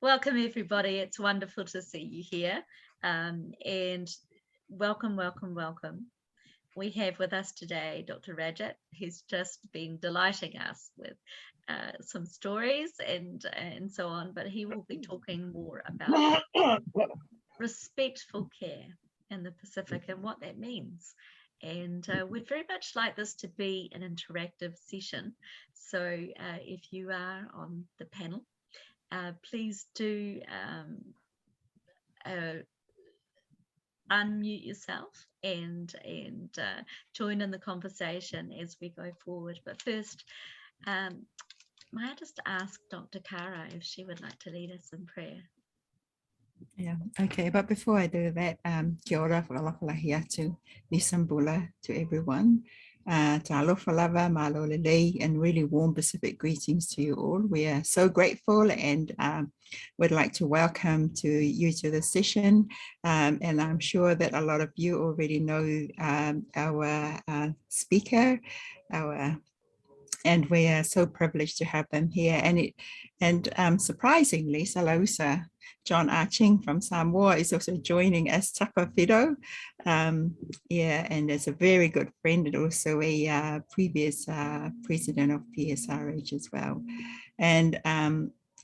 Welcome, everybody. It's wonderful to see you here. And welcome, welcome, welcome. We have with us today Dr. Rajat, who's just been delighting us with some stories and so on, but he will be talking more about respectful care in the Pacific and what that means. And we'd very much like this to be an interactive session. So if you are on the panel, please do unmute yourself and join in the conversation as we go forward. But first, may I just ask Dr. Kara if she would like to lead us in prayer? Yeah, okay. But before I do that, kia ora whakalakalahi atu, nisambula to everyone. Talofa lava, malo lelei, and really warm Pacific greetings to you all. We are so grateful and would like to welcome you to the session. And I'm sure that a lot of you already know our speaker, and we are so privileged to have them here. And surprisingly, Salausa John Arching from Samoa is also joining as Tapa Whido. And is a very good friend and also a previous president of PSRH as well. And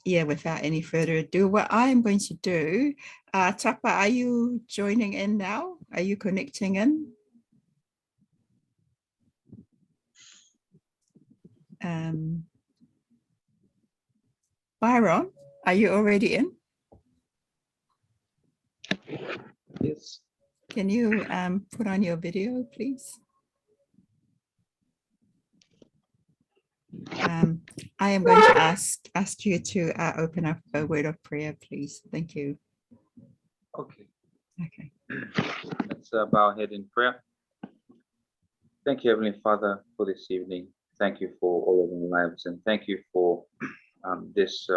without any further ado, what I am going to do, Tapa, are you joining in now? Are you connecting in? Byron, are you already in? Yes. Can you put on your video, please? I am going to ask you to open up a word of prayer, please. Thank you. Okay. Okay. Let's bow our head in prayer. Thank you, Heavenly Father, for this evening. Thank you for all of our lives, and thank you for this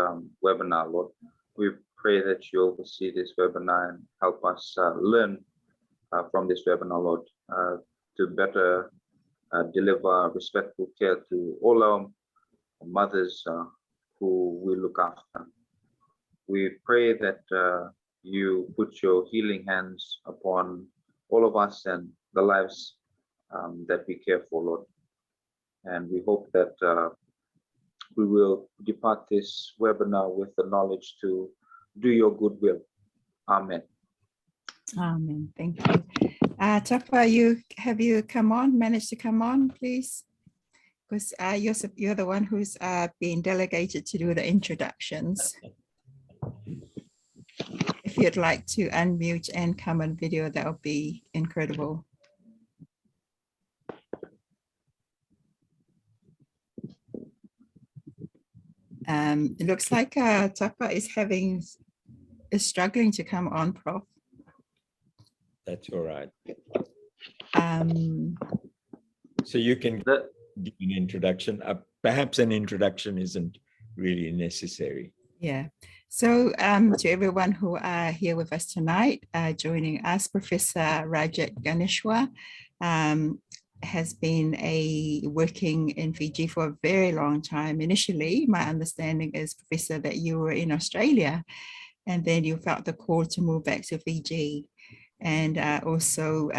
webinar, Lord. We pray that you oversee this webinar and help us learn from this webinar, Lord, to better deliver respectful care to all our mothers who we look after. We pray that you put your healing hands upon all of us and the lives that we care for, Lord. And we hope that we will depart this webinar with the knowledge to do your good will. Amen. Amen. Thank you. Tapa, have you come on, managed to come on, please? Because you're the one who's being delegated to do the introductions. If you'd like to unmute and come on video, that would be incredible. It looks like Tapa is struggling to come on, Prof. That's all right. So you can give an introduction. Perhaps an introduction isn't really necessary. Yeah. So to everyone who are here with us tonight, joining us, Professor Rajat Gyaneshwar has been working in Fiji for a very long time. Initially, my understanding is, Professor, that you were in Australia and then you felt the call to move back to Fiji. And also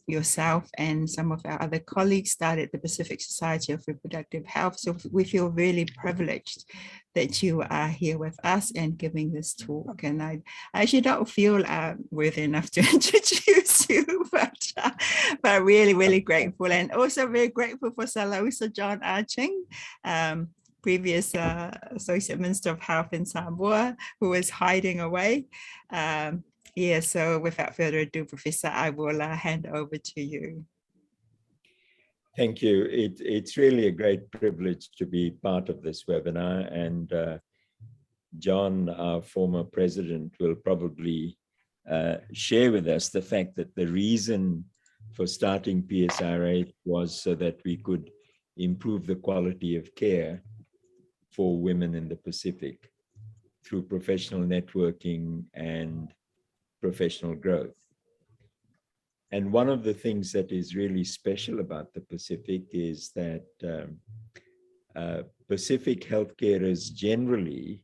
yourself and some of our other colleagues started the Pacific Society of Reproductive Health. So we feel really privileged that you are here with us and giving this talk. And I actually don't feel worthy enough to introduce you, but really, really grateful. And also very grateful for Salausa John Arching, previous Associate Minister of Health in Samoa, who is hiding away. Yeah, so without further ado, Professor, I will hand over to you. Thank you. It's really a great privilege to be part of this webinar. And John, our former president, will probably share with us the fact that the reason for starting PSRH was so that we could improve the quality of care for women in the Pacific through professional networking and professional growth. And one of the things that is really special about the Pacific is that Pacific healthcarers generally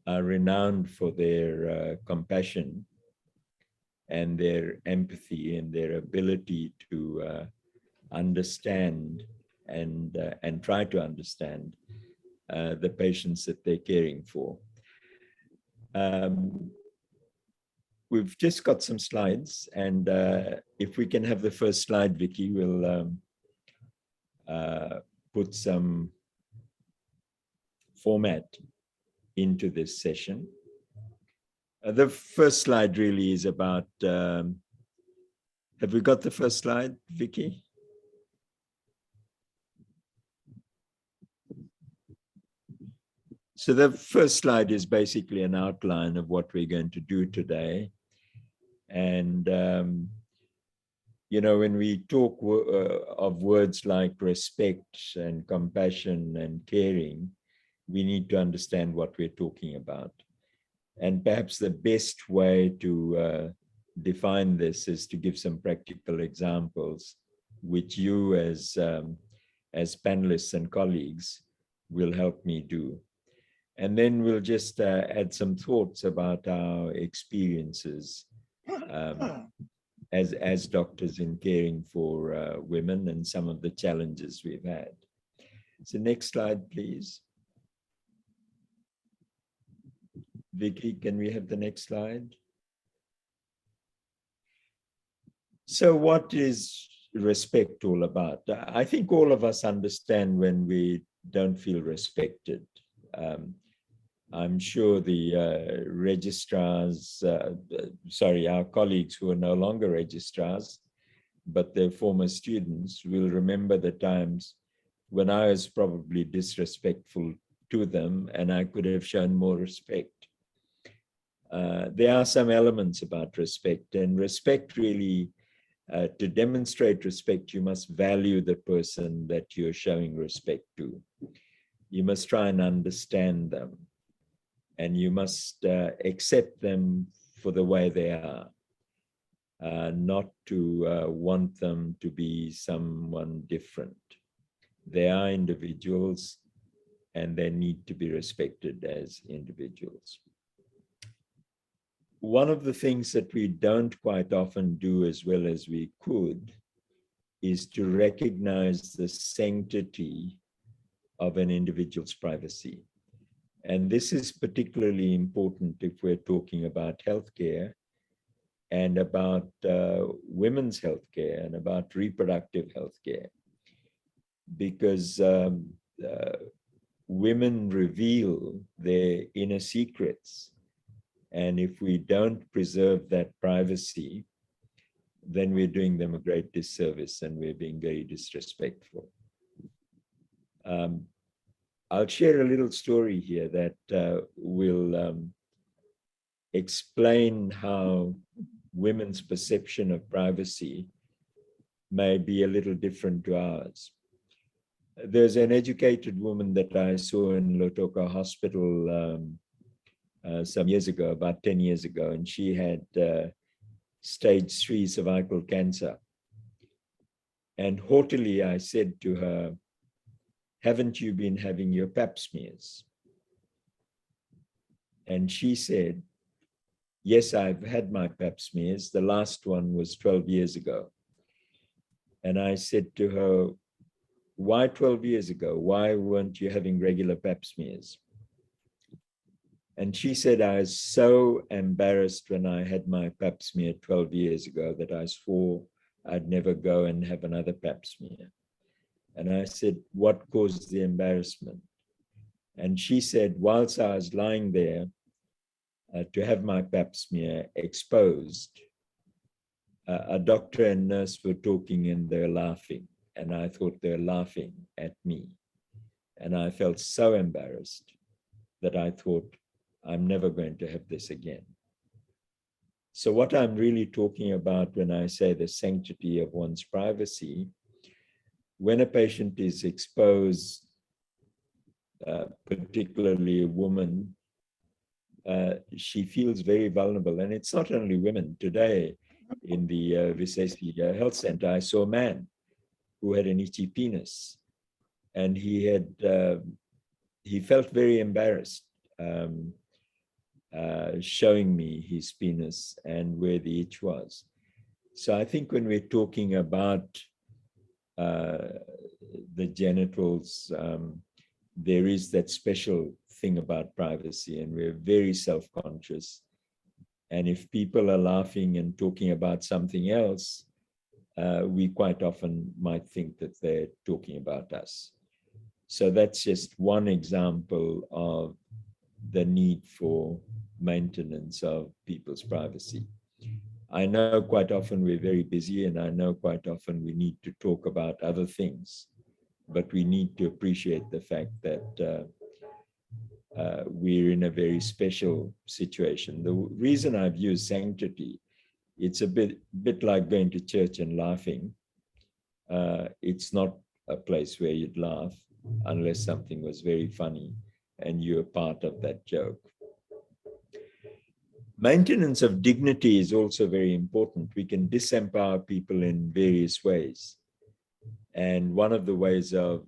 are renowned for their compassion and their empathy and their ability to understand and try to understand the patients that they're caring for. We've just got some slides, and if we can have the first slide, Vicky, we'll put some format into this session. The first slide really is about, have we got the first slide, Vicky? So the first slide is basically an outline of what we're going to do today. And, you know, when we talk of words like respect and compassion and caring, we need to understand what we're talking about. And perhaps the best way to define this is to give some practical examples, which you as panelists and colleagues will help me do. And then we'll just add some thoughts about our experiences as doctors in caring for women and some of the challenges we've had. So next slide, please. Vicky, can we have the next slide? So what is respect all about? I think all of us understand when we don't feel respected. I'm sure the registrars, our colleagues who are no longer registrars, but they're former students, will remember the times when I was probably disrespectful to them and I could have shown more respect. There are some elements about respect, and respect really, to demonstrate respect, you must value the person that you're showing respect to. You must try and understand them, and you must accept them for the way they are, not to want them to be someone different. They are individuals, and they need to be respected as individuals. One of the things that we don't quite often do as well as we could is to recognize the sanctity of an individual's privacy. And this is particularly important if we're talking about healthcare and about women's healthcare and about reproductive healthcare, because women reveal their inner secrets. And if we don't preserve that privacy, then we're doing them a great disservice and we're being very disrespectful. I'll share a little story here that will explain how women's perception of privacy may be a little different to ours. There's an educated woman that I saw in Lotoka Hospital some years ago, about 10 years ago, and she had stage 3 cervical cancer. And haughtily, I said to her, "Haven't you been having your pap smears?" And she said, "Yes, I've had my pap smears. The last one was 12 years ago." And I said to her, "Why 12 years ago? Why weren't you having regular pap smears?" And she said, "I was so embarrassed when I had my pap smear 12 years ago that I swore I'd never go and have another pap smear." And I said, "What caused the embarrassment?" And she said, "Whilst I was lying there to have my pap smear exposed, a doctor and nurse were talking and they're laughing. And I thought they're laughing at me. And I felt so embarrassed that I thought, I'm never going to have this again." So what I'm really talking about when I say the sanctity of one's privacy, when a patient is exposed, particularly a woman, she feels very vulnerable. And it's not only women. Today in the Visesi Health Center, I saw a man who had an itchy penis, and he felt very embarrassed. showing me his penis and where the itch was. So I think when we're talking about the genitals, there is that special thing about privacy, and we're very self-conscious. And if people are laughing and talking about something else, we quite often might think that they're talking about us. So that's just one example of the need for maintenance of people's privacy. I know quite often we're very busy, and I know quite often we need to talk about other things, but we need to appreciate the fact that we're in a very special situation. The reason I've used sanctity, it's a bit like going to church and laughing. It's not a place where you'd laugh unless something was very funny and you're part of that joke. Maintenance of dignity is also very important. We can disempower people in various ways. And one of the ways of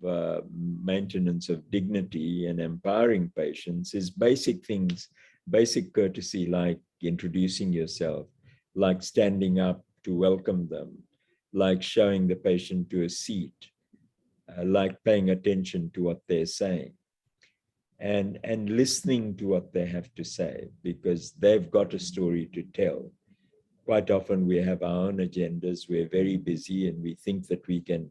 maintenance of dignity and empowering patients is basic things, basic courtesy, like introducing yourself, like standing up to welcome them, like showing the patient to a seat, like paying attention to what they're saying, and listening to what they have to say, because they've got a story to tell. Quite often we have our own agendas, we're very busy, and we think that we can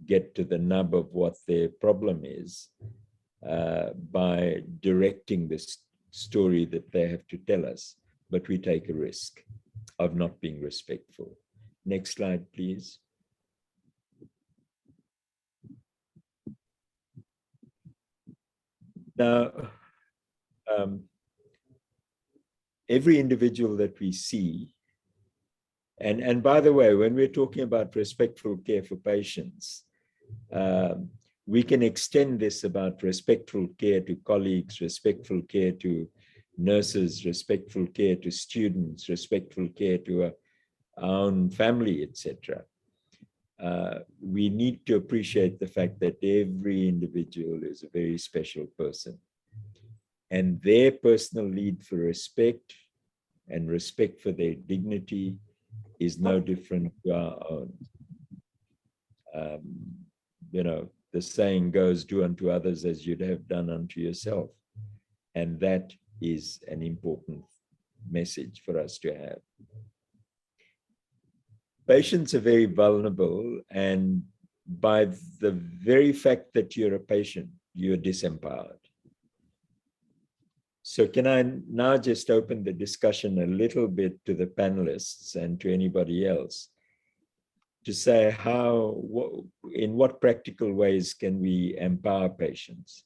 get to the nub of what their problem is by directing this story that they have to tell us, but we take a risk of not being respectful. Next slide, please. Now, every individual that we see, and by the way, when we're talking about respectful care for patients, we can extend this about respectful care to colleagues, respectful care to nurses, respectful care to students, respectful care to our own family, etc. We need to appreciate the fact that every individual is a very special person, and their personal need for respect and respect for their dignity is no different to our own. You know, the saying goes, do unto others as you'd have done unto yourself. And that is an important message for us to have. Patients are very vulnerable, and by the very fact that you're a patient, you're disempowered. So can I now just open the discussion a little bit to the panelists and to anybody else to say in what practical ways can we empower patients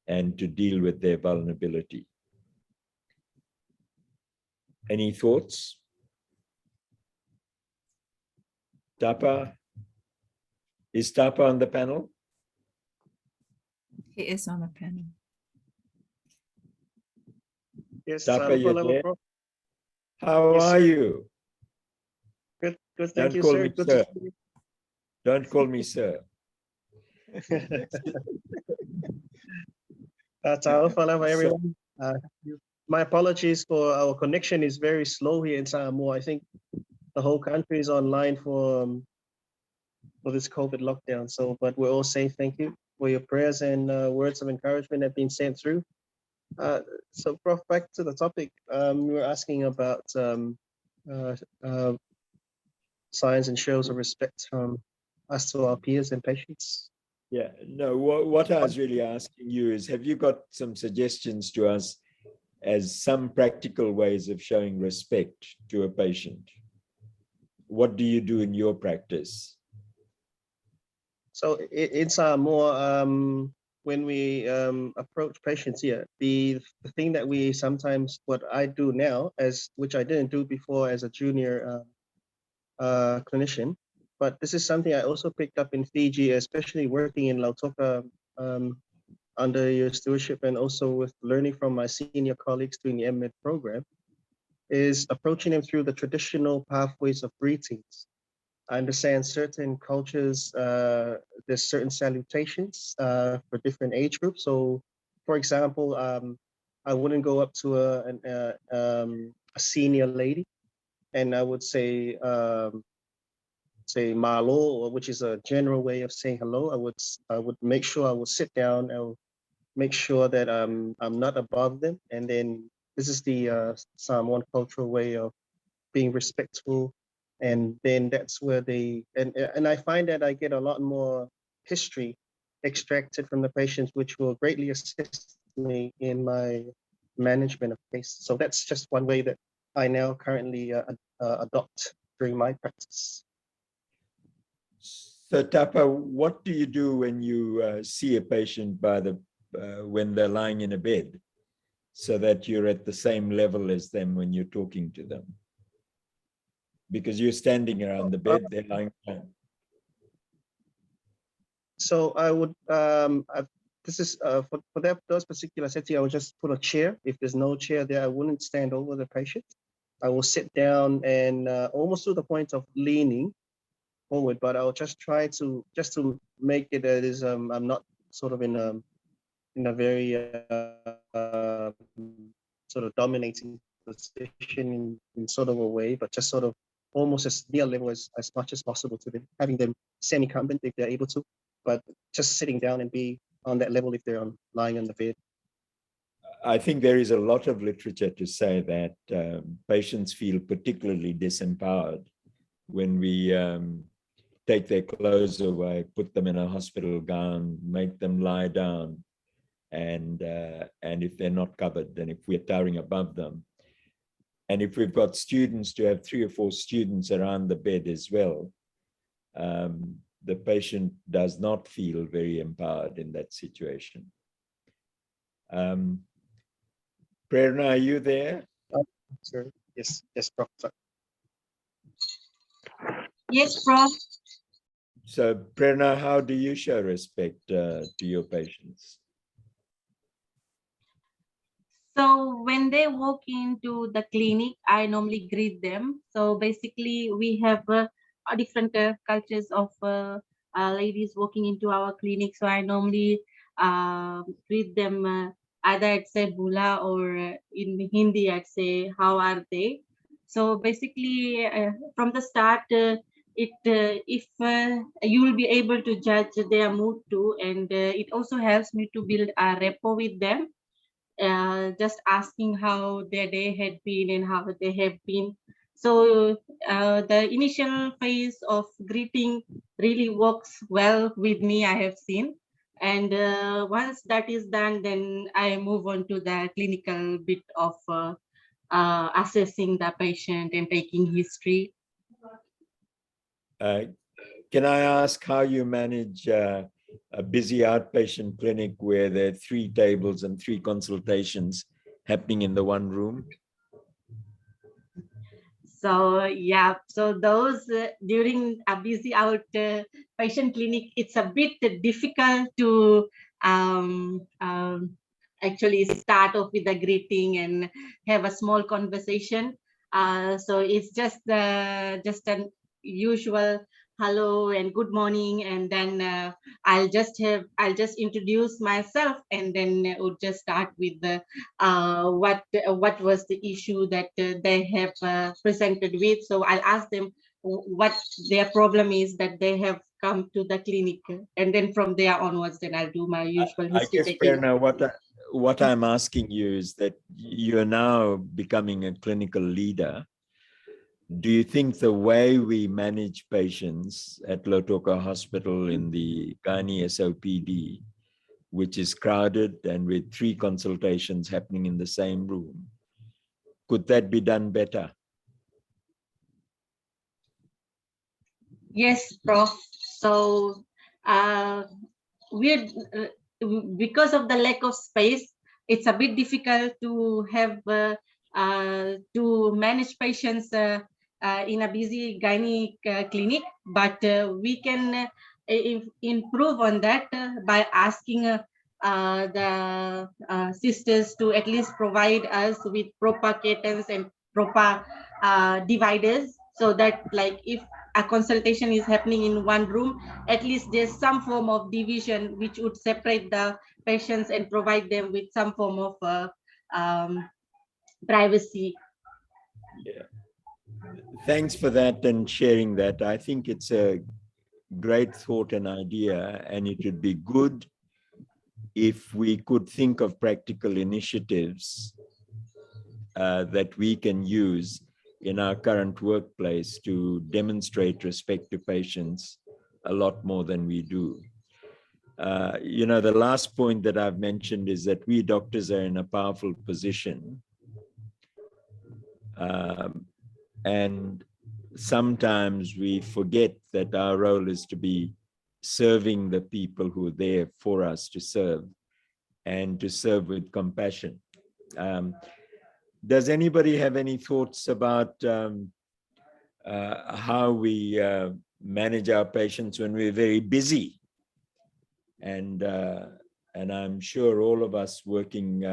and to deal with their vulnerability? Any thoughts? Tapa? Is Tapa on the panel? He is on the panel. Yes, Tapa, you there? Prof. How Yes, are sir. you? Good, thank Don't you, call sir. me Good sir. to see Don't call me sir. you. Hello, everyone. My apologies for our connection is very slow here in Samoa. I think the whole country is online for this COVID lockdown. So, but we're all safe. Thank you for your prayers and words of encouragement that have been sent through. So, Prof, back to the topic. We were asking about signs and shows of respect from us to our peers and patients. Yeah, no, what I was really asking you is, have you got some suggestions to us as some practical ways of showing respect to a patient? What do you do in your practice? So in Samoa, when we approach patients here, the thing that we sometimes, what I do now, which I didn't do before as a junior clinician, but this is something I also picked up in Fiji, especially working in Lautoka under your stewardship, and also with learning from my senior colleagues doing the Eminent program, is approaching them through the traditional pathways of greetings. I understand certain cultures, there's certain salutations for different age groups. So, for example, I wouldn't go up to a senior lady, and I would say malo, which is a general way of saying hello. I would make sure I would sit down. I would make sure that I'm not above them, and then this is the Samoan cultural way of being respectful, and then that's where and I find that I get a lot more history extracted from the patients, which will greatly assist me in my management of case. So that's just one way that I now currently adopt during my practice. So Tapa, what do you do when you see a patient when they're lying in a bed, so that you're at the same level as them when you're talking to them? Because you're standing around the bed, they're lying down. So I would, this is for those particular setting, I would just put a chair. If there's no chair there, I wouldn't stand over the patient. I will sit down and almost to the point of leaning forward, but I'll just try to make it that is I'm not sort of in a very sort of dominating position in sort of a way, but just sort of almost as near level as much as possible to them, having them semi-cumbent if they're able to, but just sitting down and be on that level if they're lying on the bed. I think there is a lot of literature to say that patients feel particularly disempowered when we take their clothes away, put them in a hospital gown, make them lie down, and if they're not covered, then if we're towering above them, and if we've got students, to have 3 or 4 students around the bed as well, the patient does not feel very empowered in that situation. Prerna, are you there? Sir. Yes, Prof. Yes, Prof. So Prerna, how do you show respect to your patients? So when they walk into the clinic, I normally greet them. So basically, we have different cultures of ladies walking into our clinic. So I normally greet them either I'd say Bula, or in Hindi I'd say how are they. So basically, from the start, if you will be able to judge their mood too, and it also helps me to build a rapport with them. Just asking how their day had been and how they have been. So the initial phase of greeting really works well with me, I have seen. And once that is done, then I move on to the clinical bit of assessing the patient and taking history. Can I ask how you manage a busy outpatient clinic where there are 3 tables and 3 consultations happening in the one room? So yeah, so those during a busy outpatient clinic, it's a bit difficult to actually start off with a greeting and have a small conversation. So it's just an usual hello and good morning, and then I'll just introduce myself, and then would just start with the what was the issue that they have presented with. So I'll ask them what their problem is that they have come to the clinic, and then from there onwards, then I'll do my usual history I guess, taking. Prerna, what I'm asking you is that you're now becoming a clinical leader. Do you think the way we manage patients at Lautoka Hospital in the Gynae SOPD, which is crowded and with 3 consultations happening in the same room, could that be done better? Yes, Prof. So because of the lack of space, it's a bit difficult to have to manage patients in a busy gynae clinic, but we can improve on that by asking the sisters to at least provide us with proper curtains and proper dividers, so that like if a consultation is happening in one room, at least there's some form of division which would separate the patients and provide them with some form of privacy. Yeah. Thanks for that and sharing that. I think it's a great thought and idea, and it would be good if we could think of practical initiatives that we can use in our current workplace to demonstrate respect to patients a lot more than we do. You know, the last point that I've mentioned is that we doctors are in a powerful position. And sometimes we forget that our role is to be serving the people who are there for us to serve, and to serve with compassion. Does anybody have any thoughts about how we manage our patients when we're very busy? And I'm sure all of us working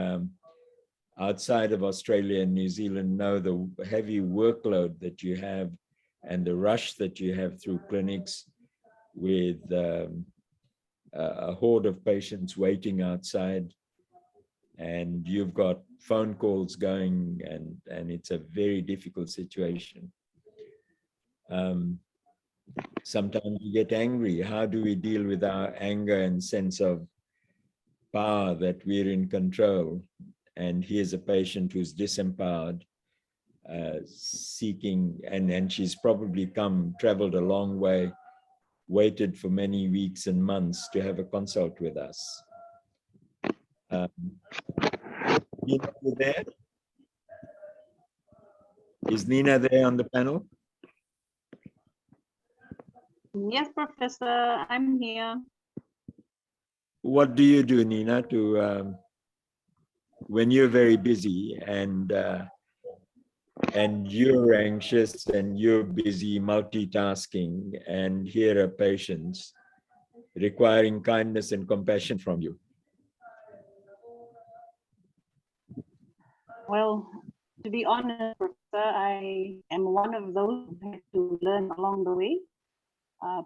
outside of Australia and New Zealand know the heavy workload that you have and the rush that you have through clinics with a horde of patients waiting outside, and you've got phone calls going, and it's a very difficult situation. Sometimes we get angry. How do we deal with our anger and sense of power that we're in control? And here's a patient who's disempowered, seeking, and she's probably traveled a long way, waited for many weeks and months to have a consult with us. Nina, you there? Is Nina there on the panel? Yes, Professor, I'm here. What do you do, Nina, to when you're very busy and you're anxious and you're busy multitasking, and here are patients requiring kindness and compassion from you? Well, to be honest, Professor, I am one of those who had to learn along the way.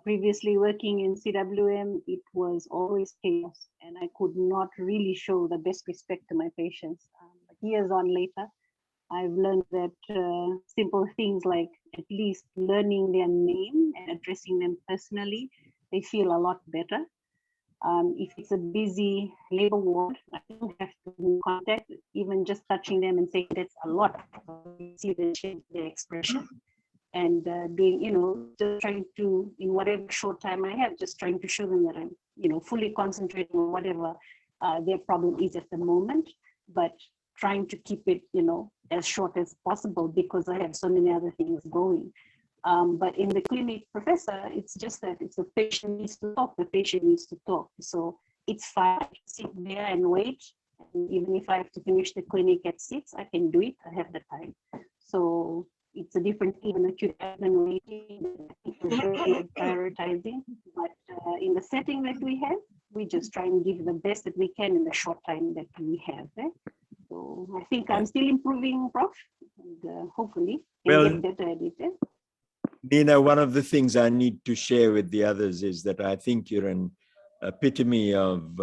Previously working in CWM, it was always chaos, and I could not really show the best respect to my patients. But years on later, I've learned that simple things like at least learning their name and addressing them personally, they feel a lot better. If it's a busy labor ward, I don't have to make contact, even just touching them and saying that's a lot. You see the change, their expression. And doing, just trying to, in whatever short time I have, just trying to show them that I'm, fully concentrating on whatever their problem is at the moment, but trying to keep it, as short as possible because I have so many other things going. But in the clinic, Professor, it's just that if the patient needs to talk, the patient needs to talk. So it's fine to sit there and wait. And even if I have to finish the clinic at 6, I can do it. I have the time. So it's a different, even acute admin waiting, prioritizing. But in the setting that we have, we just try and give the best that we can in the short time that we have. So I think I'm still improving, Prof. And hopefully can get better at it. Nina, one of the things I need to share with the others is that I think you're an epitome of,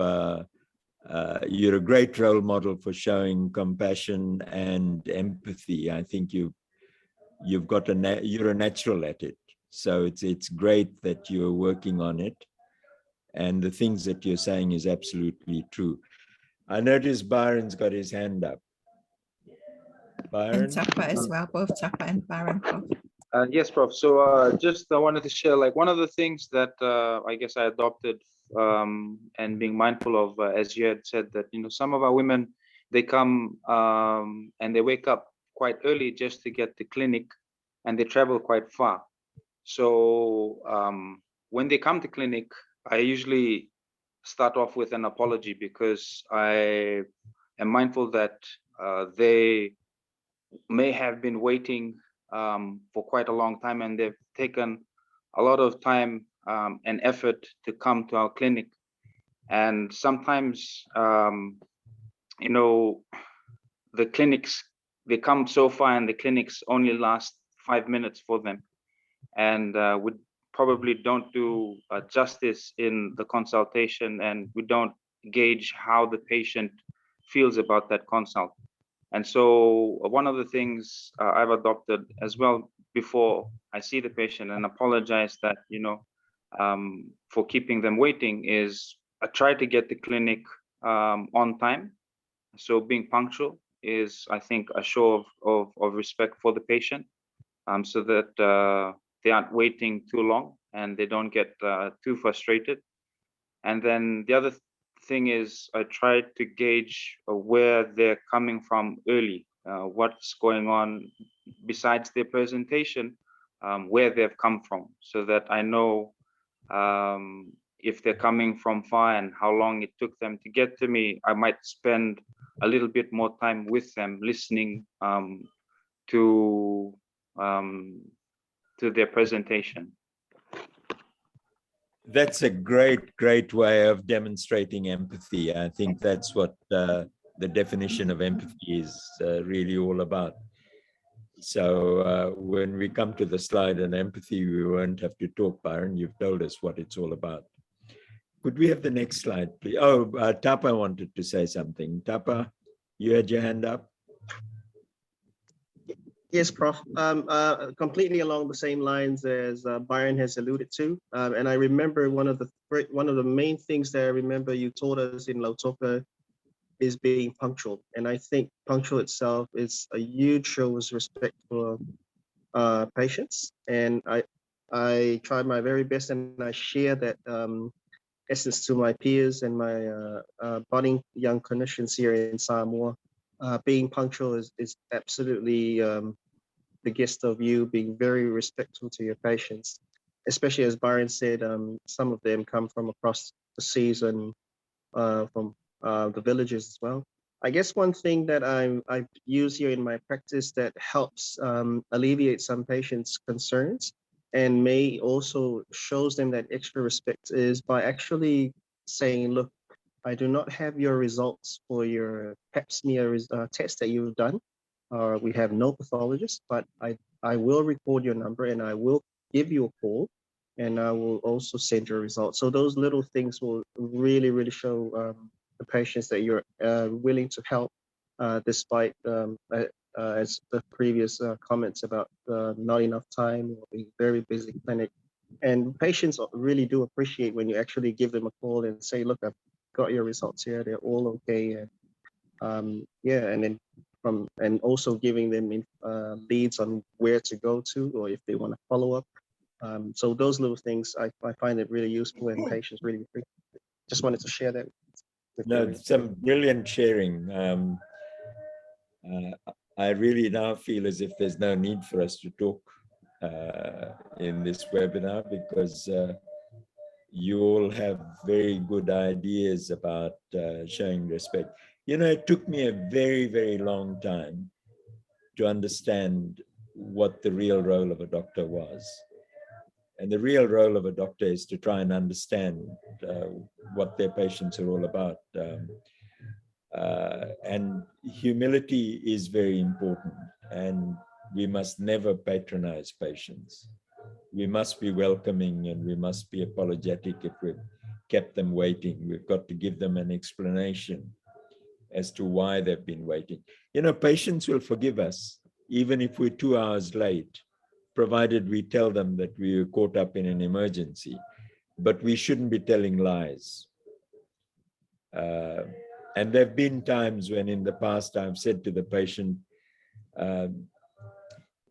you're a great role model for showing compassion and empathy. I think you've got you're a natural at it. So it's great that you're working on it. And the things that you're saying is absolutely true. I noticed Byron's got his hand up. Byron? And Tapa as well, both Tapa and Byron. Yes, Prof. So I wanted to share, like, one of the things that I guess I adopted and being mindful of, as you had said, that, some of our women, they come and they wake up quite early just to get to clinic, and they travel quite far. So when they come to clinic, I usually start off with an apology because I am mindful that they may have been waiting for quite a long time, and they've taken a lot of time and effort to come to our clinic. And sometimes, the clinics, they come so far and the clinics only last 5 minutes for them. And we probably don't do justice in the consultation, and we don't gauge how the patient feels about that consult. And so one of the things I've adopted as well before I see the patient and apologize that, for keeping them waiting is I try to get the clinic on time. So being punctual is, I think, a show of respect for the patient, so that they aren't waiting too long and they don't get too frustrated. And then the other thing is I try to gauge where they're coming from early, what's going on besides their presentation, where they've come from, so that I know if they're coming from far and how long it took them to get to me. I might spend a little bit more time with them, listening to their presentation. That's a great way of demonstrating empathy. I think that's what the definition of empathy is really all about. So when we come to the slide on empathy, we won't have to talk, Byron. You've told us what it's all about. Could we have the next slide, please? Oh, Tapa wanted to say something. Tapa, you had your hand up. Yes, Prof. Completely along the same lines as Byron has alluded to, and I remember one of the main things that I remember you taught us in Lautoka is being punctual, and I think punctual itself is a huge show of respect for patients, and I try my very best, and I share that essence to my peers and my budding young clinicians here in Samoa. Being punctual is absolutely the gift of you being very respectful to your patients, especially as Byron said, some of them come from across the seas and from the villages as well. I guess one thing that I've used here in my practice that helps alleviate some patients' concerns and may also shows them that extra respect is by actually saying, look, I do not have your results for your pap smear test that you've done. We have no pathologist, but I will record your number and I will give you a call and I will also send your results. So those little things will really, really show the patients that you're willing to help despite, as the previous comments about not enough time or a very busy clinic. And patients really do appreciate when you actually give them a call and say, look, I've got your results here, they're all okay. And yeah, and then and also giving them leads on where to go to or if they want to follow up. So those little things, I find it really useful and patients really appreciate it. Just wanted to share that. No, some brilliant sharing. I really now feel as if there's no need for us to talk in this webinar because you all have very good ideas about showing respect. You know, it took me a very, very long time to understand what the real role of a doctor was. And the real role of a doctor is to try and understand what their patients are all about. And humility is very important. And we must never patronize patients. We must be welcoming and we must be apologetic if we've kept them waiting. We've got to give them an explanation as to why they've been waiting. You know, patients will forgive us, even if we're 2 hours late, provided we tell them that we were caught up in an emergency. But we shouldn't be telling lies. And there have been times when in the past I've said to the patient,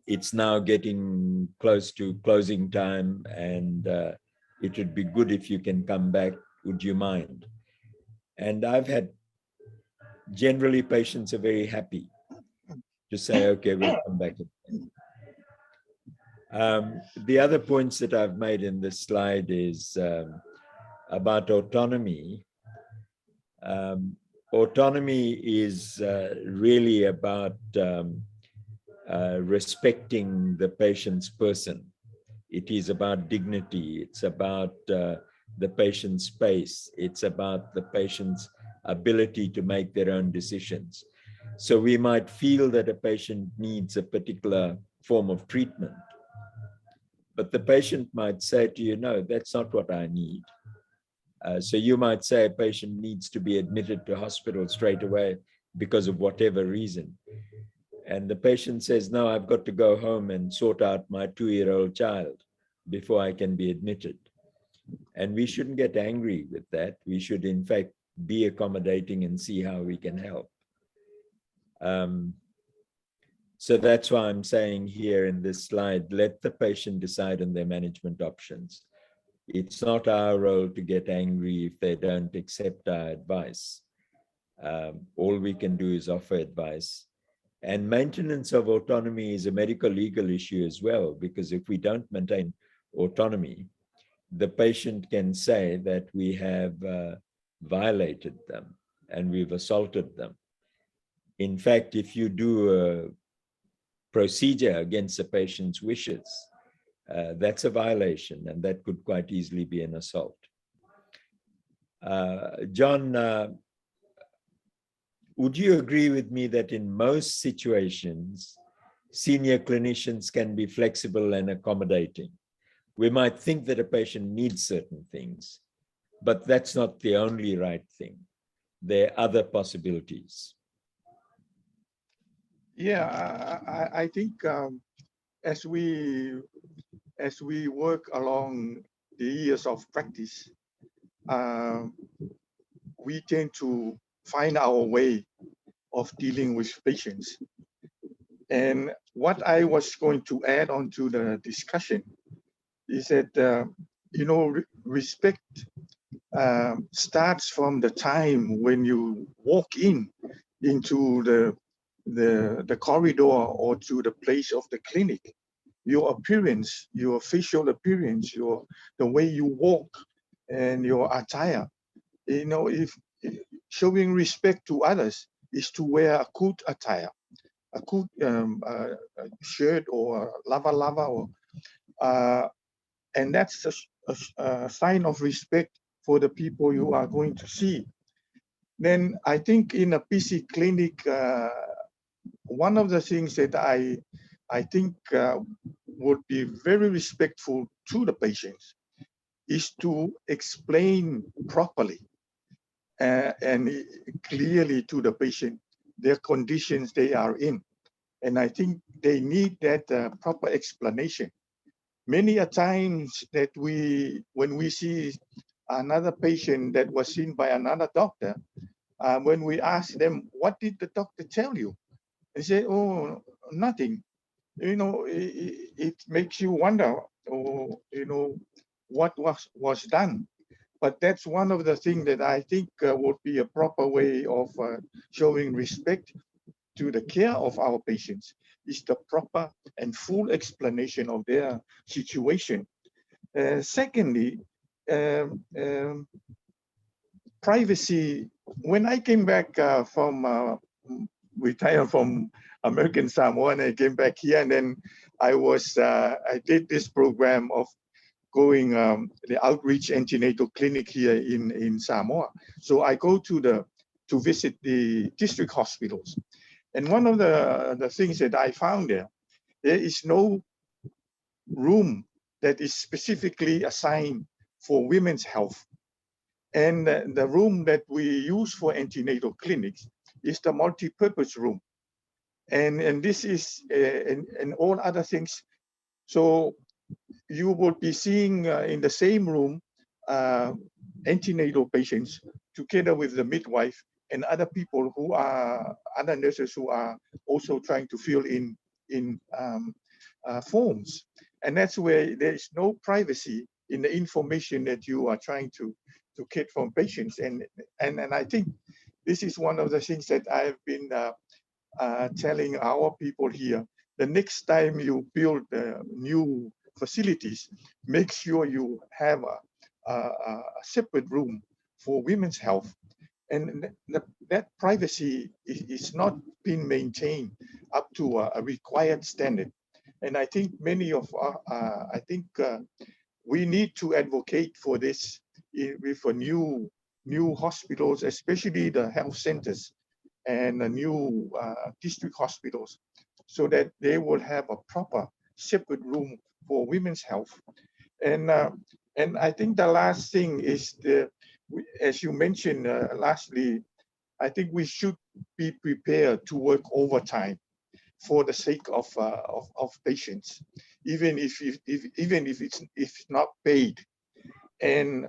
it's now getting close to closing time and it would be good if you can come back, would you mind? And I've had, generally patients are very happy to say, okay, we'll come back. The other points that I've made in this slide is about autonomy. Autonomy is really about respecting the patient's person. It is about dignity. It's about the patient's space. It's about the patient's ability to make their own decisions. So we might feel that a patient needs a particular form of treatment, but the patient might say to you, no, that's not what I need. So you might say a patient needs to be admitted to hospital straight away. because of whatever reason. And the patient says, no, I've got to go home and sort out my 2-year-old child before I can be admitted. And we shouldn't get angry with that. We should, in fact, be accommodating and see how we can help. So that's why I'm saying here in this slide, let the patient decide on their management options. It's not our role to get angry if they don't accept our advice. All we can do is offer advice. And maintenance of autonomy is a medical legal issue as well, because if we don't maintain autonomy, the patient can say that we have violated them and we've assaulted them. In fact, if you do a procedure against the patient's wishes, that's a violation, and that could quite easily be an assault. John, would you agree with me that in most situations, senior clinicians can be flexible and accommodating? We might think that a patient needs certain things, but that's not the only right thing. There are other possibilities. Yeah, I think as we work along the years of practice, we tend to find our way of dealing with patients. And what I was going to add on to the discussion is that, respect starts from the time when you walk into the corridor or to the place of the clinic. Your appearance, your facial appearance, the way you walk and your attire. If showing respect to others is to wear a good attire, a good shirt or lava, and that's a sign of respect for the people you are going to see. Then I think in a PC clinic, one of the things that I think would be very respectful to the patients is to explain properly and clearly to the patient their conditions they are in. And I think they need that proper explanation. Many a times that when we see another patient that was seen by another doctor, when we ask them, what did the doctor tell you? They say, oh, nothing. It makes you wonder, what was done. But that's one of the things that I think would be a proper way of showing respect to the care of our patients, is the proper and full explanation of their situation. Secondly, privacy. When I came back from retired from American Samoa, and I came back here, and then I did this program of going the outreach antenatal clinic here in Samoa. So I go to visit the district hospitals. And one of the things that I found there is no room that is specifically assigned for women's health. And the room that we use for antenatal clinics is the multi-purpose room. And this is, and all other things. So you will be seeing in the same room antenatal patients together with the midwife and other people who are, other nurses who are also trying to fill in forms. And that's where there is no privacy in the information that you are trying to get from patients. And I think this is one of the things that I've been telling our people here. The next time you build new facilities, make sure you have a separate room for women's health. And that privacy is not being maintained up to a required standard. And I think many of we need to advocate for this with a new hospitals, especially the health centers and the new district hospitals, so that they will have a proper separate room for women's health. And I think the last thing is as you mentioned, lastly, I think we should be prepared to work overtime for the sake of patients, even if it's not paid. And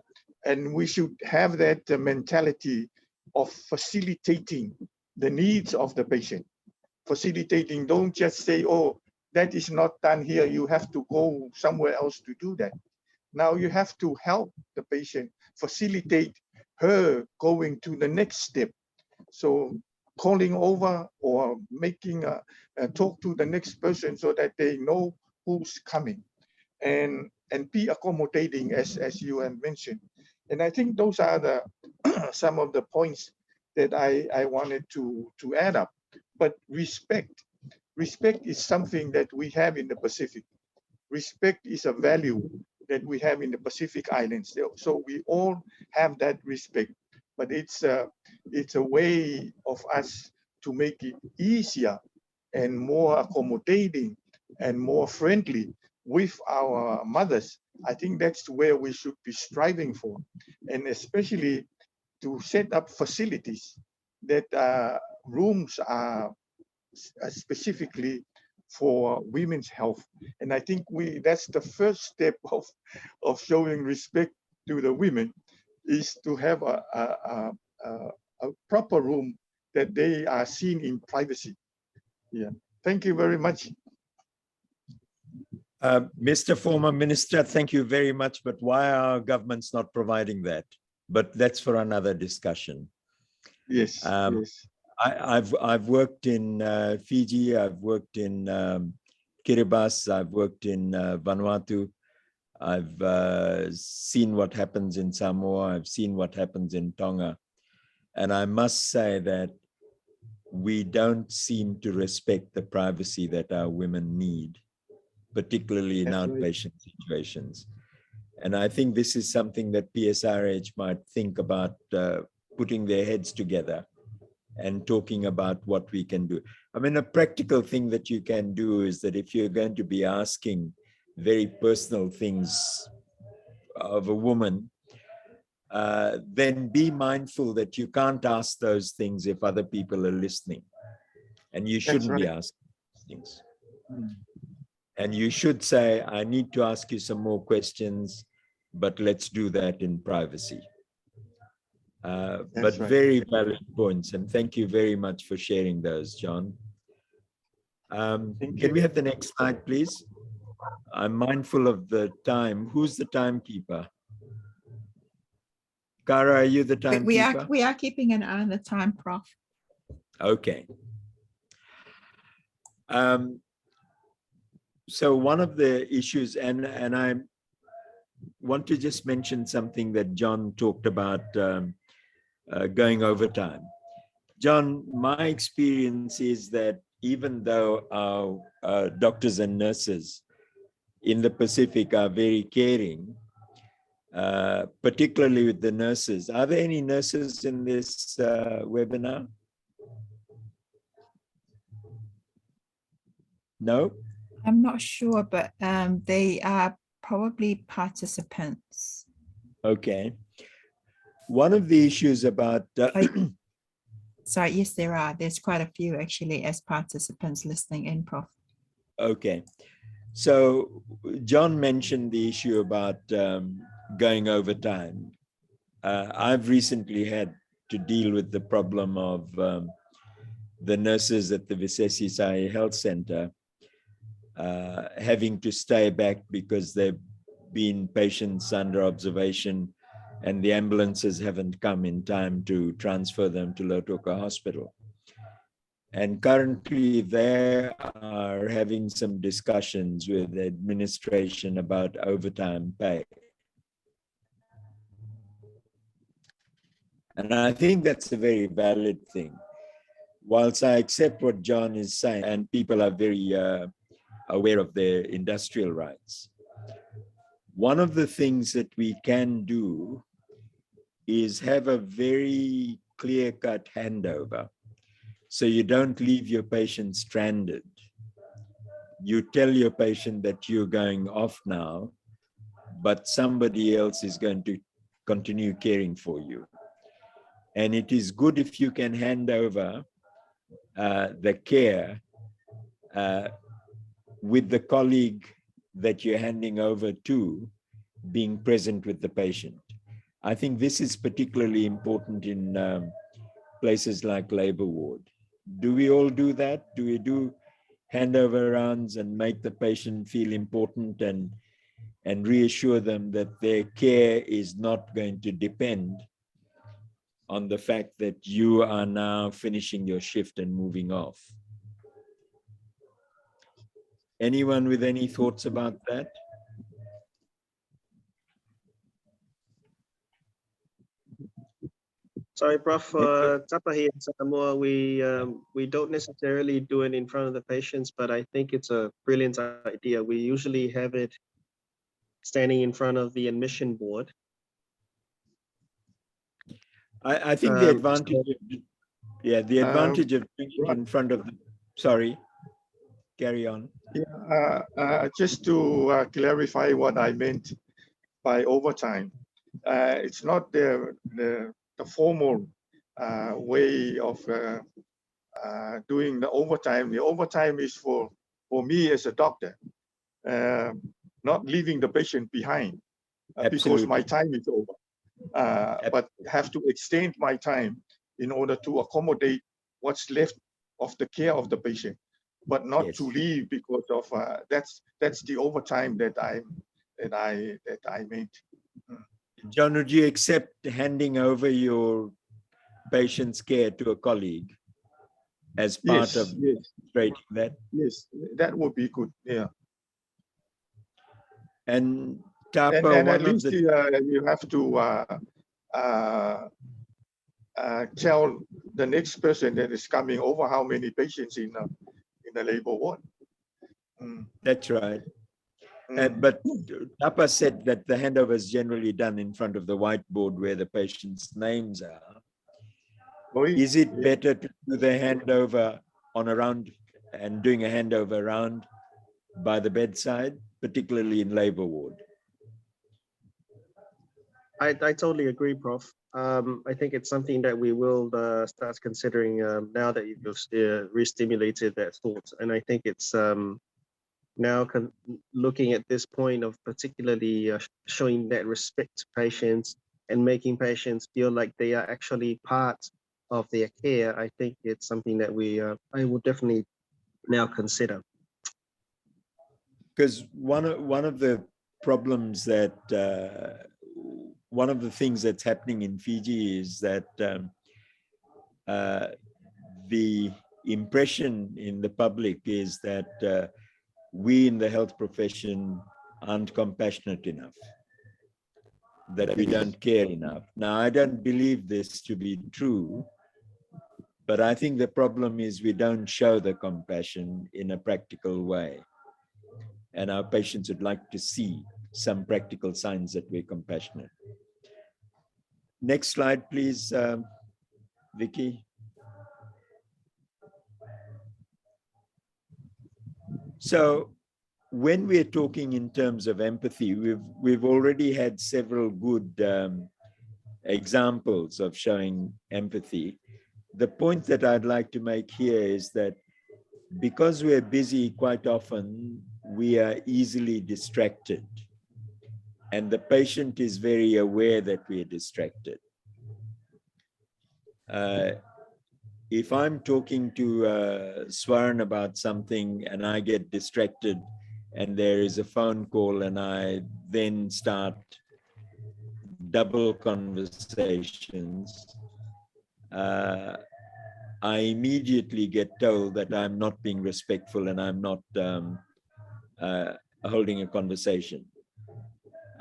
we should have that mentality of facilitating the needs of the patient. Facilitating, don't just say, oh, that is not done here, you have to go somewhere else to do that. Now you have to help the patient, facilitate her going to the next step. So calling over or making a talk to the next person so that they know who's coming, and be accommodating, as you have mentioned. And I think those are the some of the points that I wanted to add up. But respect is something that we have in the Pacific. Respect is a value that we have in the Pacific Islands. So we all have that respect, but it's a way of us to make it easier and more accommodating and more friendly with our mothers. I think that's where we should be striving for, and especially to set up facilities that rooms are specifically for women's health. And I think that's the first step of showing respect to the women, is to have a proper room that they are seen in privacy. Yeah, thank you very much. Mr. Former Minister, thank you very much, but why are governments not providing that? But that's for another discussion. Yes, yes. I've worked in Fiji, I've worked in Kiribati, I've worked in Vanuatu. I've seen what happens in Samoa, I've seen what happens in Tonga. And I must say that we don't seem to respect the privacy that our women need, particularly in outpatient situations. And I think this is something that PSRH might think about putting their heads together and talking about what we can do. I mean, a practical thing that you can do is that if you're going to be asking very personal things of a woman, then be mindful that you can't ask those things if other people are listening. And you shouldn't be asking those things. And you should say, I need to ask you some more questions, but let's do that in privacy. But very valid points, and thank you very much for sharing those, John. Can we have the next slide, please? I'm mindful of the time. Who's the timekeeper? Cara, are you the timekeeper? We are keeping an eye on the time, Prof. Okay. So one of the issues, and I want to just mention something that John talked about, going over time. John, my experience is that even though our doctors and nurses in the Pacific are very caring, particularly with the nurses. Are there any nurses in this webinar? No? I'm not sure, but they are probably participants. Okay. One of the issues about... Sorry, yes, there are. There's quite a few actually as participants listening in, Prof. Okay. So John mentioned the issue about going over time. I've recently had to deal with the problem of the nurses at the Visesi Sai Health Center having to stay back because they've been patients under observation and the ambulances haven't come in time to transfer them to Lautoka Hospital. And currently they are having some discussions with the administration about overtime pay. And I think that's a very valid thing. Whilst I accept what John is saying, and people are very aware of their industrial rights, one of the things that we can do is have a very clear-cut handover. So you don't leave your patient stranded. You tell your patient that you're going off now, but somebody else is going to continue caring for you. And it is good if you can hand over the care with the colleague that you're handing over to being present with the patient. I think this is particularly important in places like labor ward. Do we all do that? Do we do handover rounds and make the patient feel important and reassure them that their care is not going to depend on the fact that you are now finishing your shift and moving off? Anyone with any thoughts about that? Sorry, Prof. Tapa here in Samoa, we don't necessarily do it in front of the patients, but I think it's a brilliant idea. We usually have it standing in front of the admission board. I think the advantage, the advantage of doing it in front of the, sorry, carry on. Yeah, just to clarify what I meant by overtime, it's not the formal way of doing the overtime. The overtime is for me as a doctor, not leaving the patient behind because my time is over. But have to extend my time in order to accommodate what's left of the care of the patient, but not to leave because of that's the overtime that I meant. John, would you accept handing over your patient's care to a colleague as part of demonstrating that? Yes, that would be good. Yeah. And Tapa, and at least you have to tell the next person that is coming over how many patients in the labor ward. That's right. But Tapa said that the handover is generally done in front of the whiteboard where the patient's names are. Is it better to do the handover on a round and doing a handover round by the bedside, particularly in labor ward? I totally agree, Prof. I think it's something that we will start considering now that you've re-stimulated that thought. And I think it's now looking at this point of particularly showing that respect to patients and making patients feel like they are actually part of their care. I think it's something that I will definitely now consider. Because one of the problems that one of the things that's happening in Fiji is that the impression in the public is that we in the health profession aren't compassionate enough, that we don't care enough. Now, I don't believe this to be true, but I think the problem is we don't show the compassion in a practical way. And our patients would like to see some practical signs that we're compassionate. Next slide, please, Vicky. So when we're talking in terms of empathy, we've already had several good examples of showing empathy. The point that I'd like to make here is that because we're busy quite often, we are easily distracted. And the patient is very aware that we are distracted. If I'm talking to Swaran about something and I get distracted and there is a phone call and I then start double conversations, I immediately get told that I'm not being respectful and I'm not holding a conversation.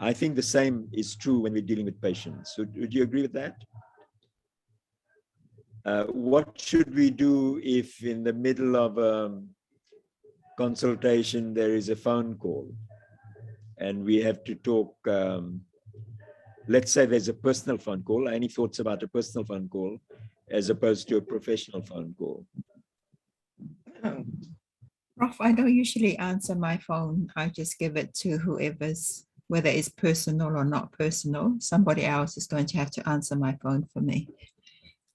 I think the same is true when we're dealing with patients. So would you agree with that? What should we do if in the middle of a consultation there is a phone call and we have to talk? Let's say there's a personal phone call. Any thoughts about a personal phone call as opposed to a professional phone call? Prof, I don't usually answer my phone. I just give it to whoever's, whether it's personal or not personal. Somebody else is going to have to answer my phone for me.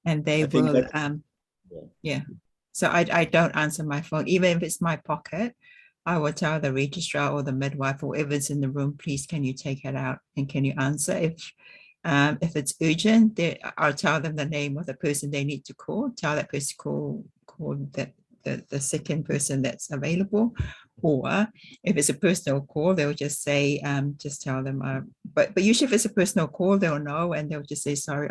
And they will, yeah. So I don't answer my phone, even if it's my pocket. I will tell the registrar or the midwife or whoever's in the room, please, can you take it out and can you answer? If it's urgent, I'll tell them the name of the person they need to call, tell that person call the second person that's available. Or if it's a personal call, they'll just say, just tell them, but usually if it's a personal call, they'll know and they'll just say, sorry,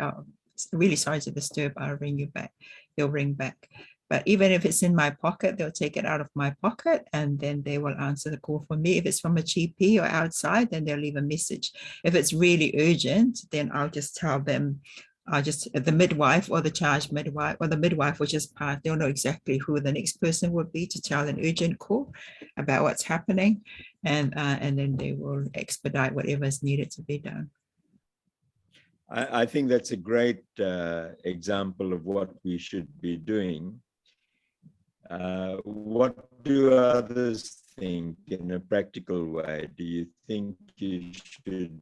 really sorry to disturb, I'll ring you back. They'll ring back. But even if it's in my pocket, they'll take it out of my pocket and then they will answer the call for me. If it's from a GP or outside, then they'll leave a message. If it's really urgent, then I'll just tell them, the midwife or the charge midwife or the midwife, which is part, they'll know exactly who the next person would be to tell an urgent call about what's happening. And then they will expedite whatever is needed to be done. I think that's a great example of what we should be doing. What do others think in a practical way? Do you think you should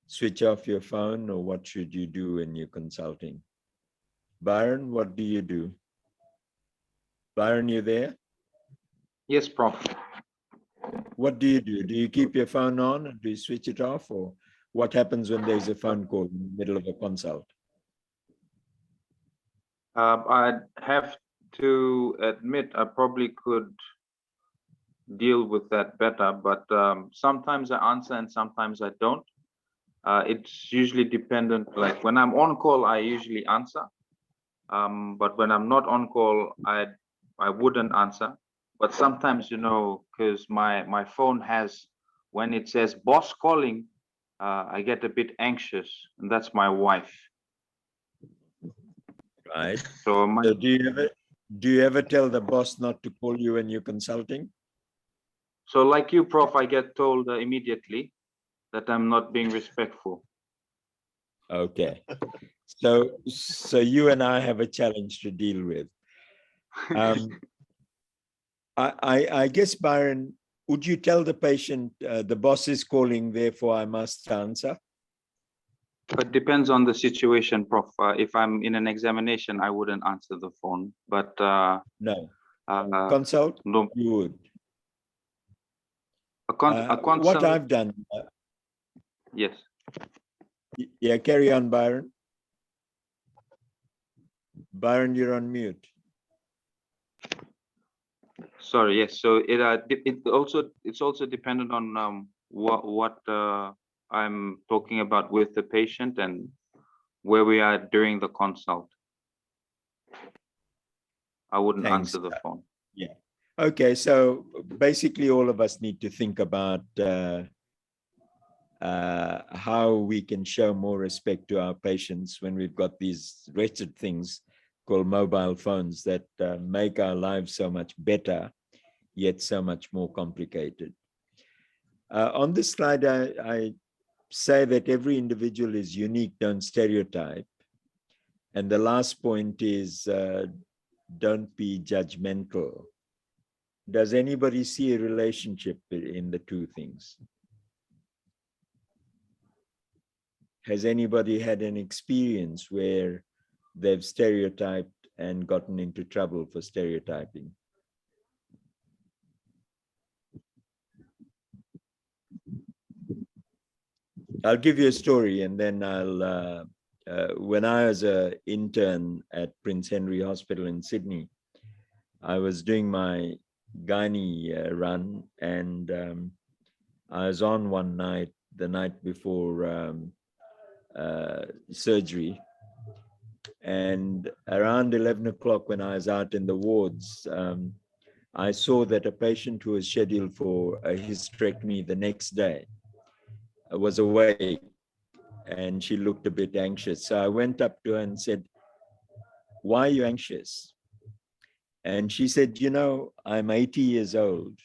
switch off your phone, or what should you do when you're consulting? Byron, what do you do? Byron, you there? Yes, Prof. What do you do? Do you keep your phone on and do you switch it off, or what happens when there's a phone call in the middle of a consult? I'd have to admit I probably could deal with that better, but sometimes I answer and sometimes I don't. It's usually dependent, like when I'm on call, I usually answer. But when I'm not on call, I wouldn't answer. But sometimes, you know, because my phone has, when it says boss calling, I get a bit anxious, and that's my wife. Right. So do you ever tell the boss not to call you when you're consulting? So like you, Prof, I get told immediately that I'm not being respectful. Okay. So you and I have a challenge to deal with. I guess, Byron, would you tell the patient the boss is calling, therefore I must answer? It depends on the situation, Prof. If I'm in an examination, I wouldn't answer the phone. But no, consult. No, you would. A consult. What I've done. Yes. Yeah, carry on, Byron. Byron, you're on mute. Sorry. Yes. So it's also dependent on what I'm talking about with the patient and where we are during the consult. I wouldn't answer the phone. Yeah. Okay. So basically, all of us need to think about how we can show more respect to our patients when we've got these wretched things called mobile phones that make our lives so much better, yet so much more complicated. On this slide, I say that every individual is unique, don't stereotype. And the last point is don't be judgmental. Does anybody see a relationship in the two things? Has anybody had an experience where they've stereotyped and gotten into trouble for stereotyping? I'll give you a story, and then I'll, when I was an intern at Prince Henry Hospital in Sydney, I was doing my gynae run, and I was on one night, the night before surgery. And around 11 o'clock when I was out in the wards, I saw that a patient who was scheduled for a hysterectomy the next day was awake, and she looked a bit anxious. So I went up to her and said, "Why are you anxious?" And she said, "You know, I'm 80 years old.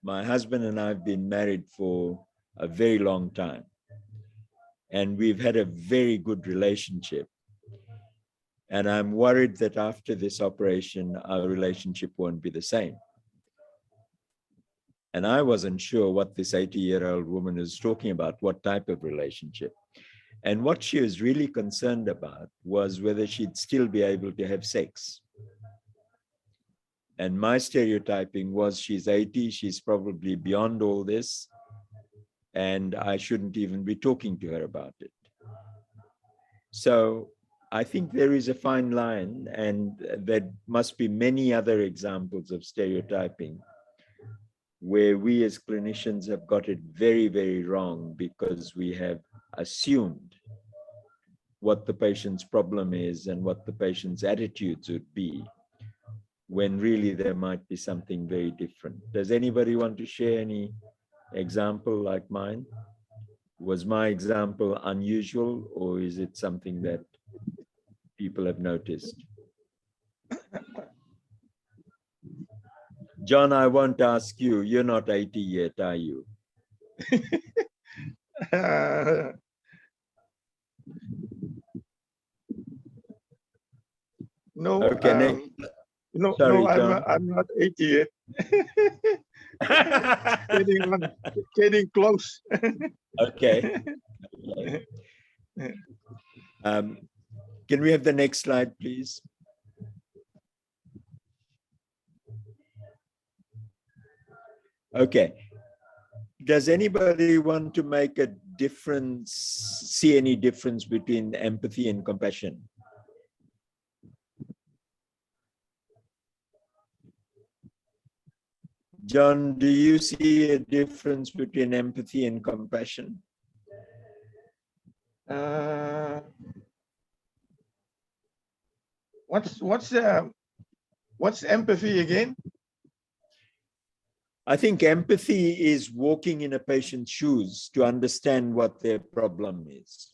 My husband and I have been married for a very long time, and we've had a very good relationship. And I'm worried that after this operation, our relationship won't be the same." And I wasn't sure what this 80-year-old woman is talking about, what type of relationship. And what she was really concerned about was whether she'd still be able to have sex. And my stereotyping was, she's 80, she's probably beyond all this, and I shouldn't even be talking to her about it. So I think there is a fine line, and there must be many other examples of stereotyping where we as clinicians have got it very, very wrong because we have assumed what the patient's problem is and what the patient's attitudes would be, when really there might be something very different. Does anybody want to share any example like mine? Was my example unusual, or is it something that people have noticed? John, I won't ask you. You're not 80 yet, are you? No, Okay, no, sorry, no, John. I'm not 80 yet. Getting close. Okay. Can we have the next slide, please? Okay. Does anybody want to make a difference, see any difference between empathy and compassion? John, do you see a difference between empathy and compassion? What's empathy again? I think empathy is walking in a patient's shoes to understand what their problem is.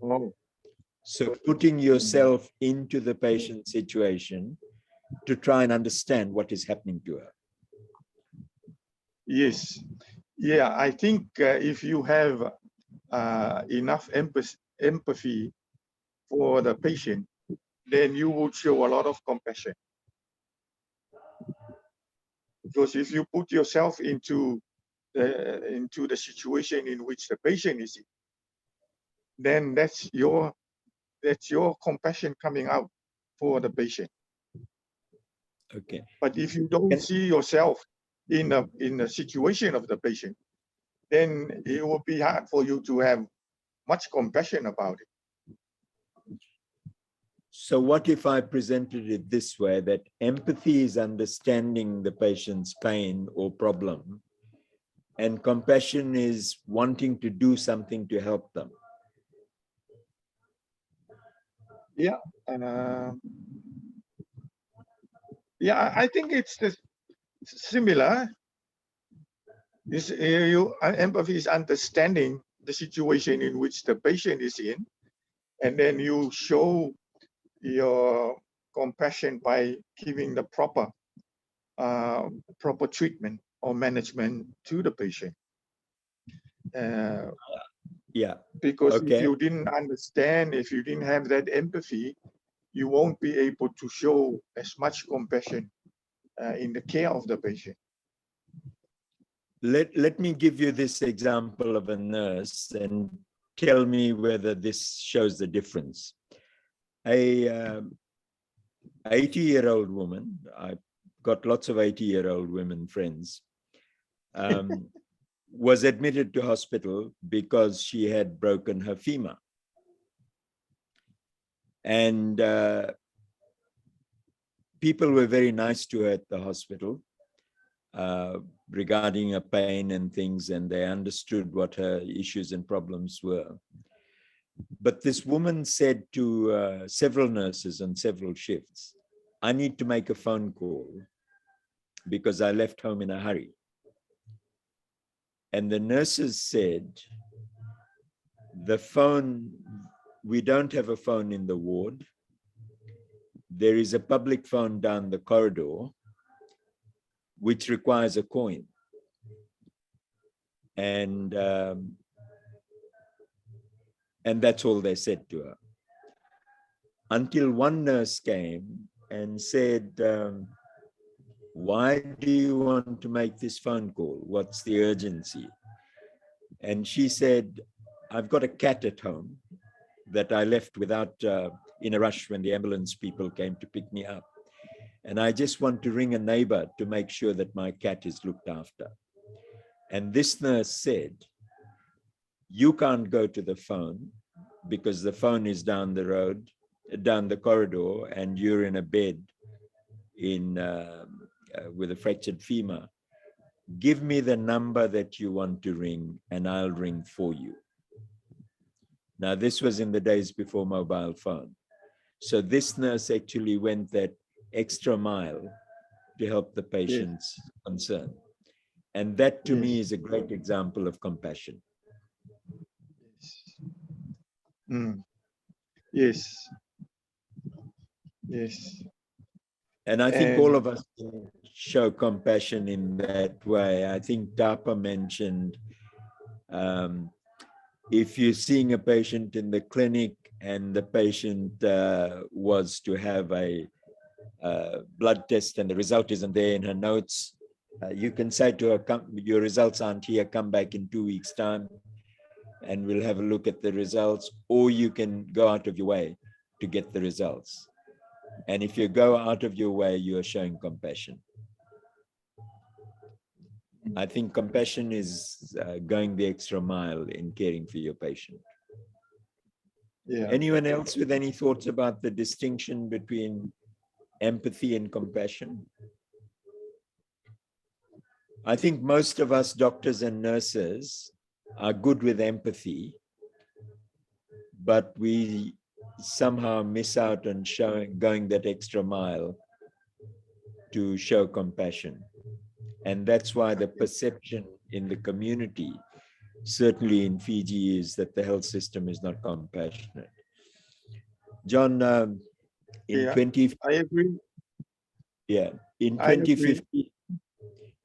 Oh. So putting yourself into the patient's situation to try and understand what is happening to her. Yes. Yeah, I think if you have enough empathy for the patient, then you would show a lot of compassion. Because if you put yourself into the situation in which the patient is in, then that's your compassion coming out for the patient. Okay. But if you don't see yourself in the situation of the patient, then it will be hard for you to have much compassion about it. So what if I presented it this way, that empathy is understanding the patient's pain or problem, and compassion is wanting to do something to help them? Yeah. Yeah, I think it's similar. Empathy is understanding the situation in which the patient is in, and then you show your compassion by giving the proper treatment or management to the patient. Yeah. Because Okay. if you didn't understand, if you didn't have that empathy, you won't be able to show as much compassion in the care of the patient. Let me give you this example of a nurse and tell me whether this shows the difference. A 80-year-old woman, I've got lots of 80-year-old women friends, was admitted to hospital because she had broken her femur. And people were very nice to her at the hospital regarding her pain and things, and they understood what her issues and problems were. But this woman said to several nurses on several shifts, I need to make a phone call because I left home in a hurry. And the nurses said, the phone, we don't have a phone in the ward. There is a public phone down the corridor, which requires a coin. And that's all they said to her. Until one nurse came and said, why do you want to make this phone call? What's the urgency? And she said, I've got a cat at home that I left without, in a rush when the ambulance people came to pick me up. And I just want to ring a neighbor to make sure that my cat is looked after. And this nurse said, you can't go to the phone because the phone is down the road, down the corridor, and you're in a bed with a fractured femur. Give me the number that you want to ring and I'll ring for you. Now, this was in the days before mobile phone. So this nurse actually went that extra mile to help the patient's concern. And that to me is a great example of compassion. Yes. Yes. And I think all of us can show compassion in that way. I think Tapa mentioned, if you're seeing a patient in the clinic and the patient was to have a blood test and the result isn't there in her notes, you can say to her, your results aren't here, come back in 2 weeks' time and we'll have a look at the results, or you can go out of your way to get the results. And if you go out of your way, you are showing compassion. I think compassion is going the extra mile in caring for your patient. Yeah. Anyone else with any thoughts about the distinction between empathy and compassion? I think most of us doctors and nurses are good with empathy, but we somehow miss out on going that extra mile to show compassion. And that's why the perception in the community, certainly in Fiji, is that the health system is not compassionate. John, in I agree. Yeah, in I agree.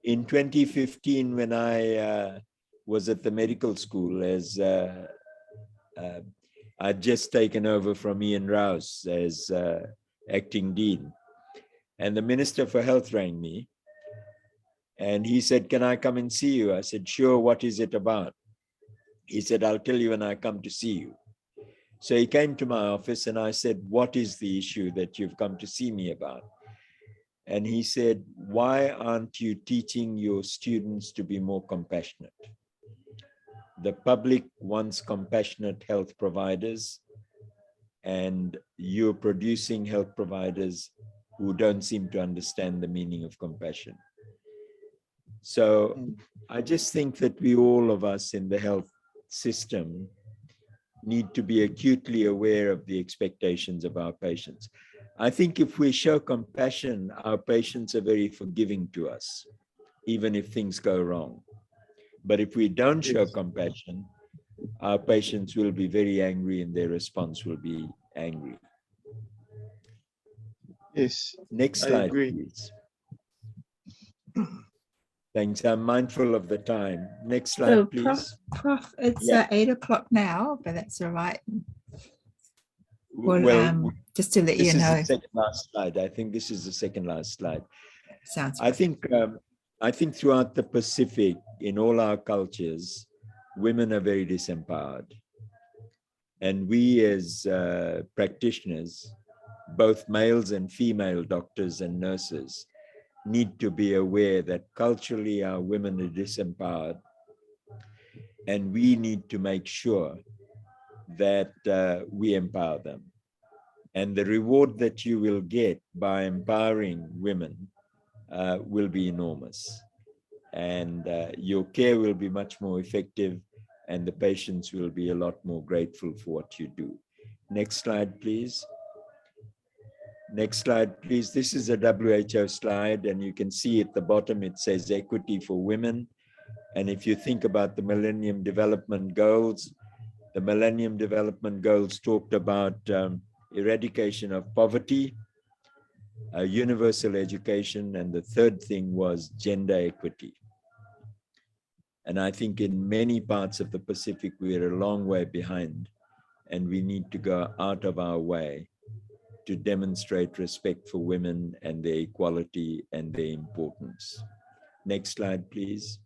2015, when I was at the medical school, as I'd just taken over from Ian Rouse as acting dean, and the Minister for Health rang me, and he said, "Can I come and see you?" I said, "Sure, what is it about?" He said, "I'll tell you when I come to see you." So he came to my office and I said, "What is the issue that you've come to see me about?" And he said, "Why aren't you teaching your students to be more compassionate? The public wants compassionate health providers, and you're producing health providers who don't seem to understand the meaning of compassion." So I just think that all of us in the health system need to be acutely aware of the expectations of our patients. I think if we show compassion, our patients are very forgiving to us, even if things go wrong. But if we don't show compassion, our patients will be very angry and their response will be angry. Yes. Next I slide, agree. please. Thanks. I'm mindful of the time. Next slide, So, please. Prof, it's Yeah. 8 o'clock now, but that's all right. Well, Well, just to let this you is know. the second last slide. I think this is the second last slide. Sounds I good. think throughout the Pacific, in all our cultures, women are very disempowered. And we as practitioners, both males and female doctors and nurses, need to be aware that culturally our women are disempowered. And we need to make sure that we empower them. And the reward that you will get by empowering women will be enormous. And your care will be much more effective, and the patients will be a lot more grateful for what you do. Next slide, please. Next slide, please. This is a WHO slide, and you can see at the bottom it says equity for women. And if you think about the Millennium Development Goals, the Millennium Development Goals talked about eradication of poverty, universal education, and the third thing was gender equity. And I think in many parts of the Pacific, we're a long way behind, and we need to go out of our way to demonstrate respect for women and their equality and their importance. Next slide, please.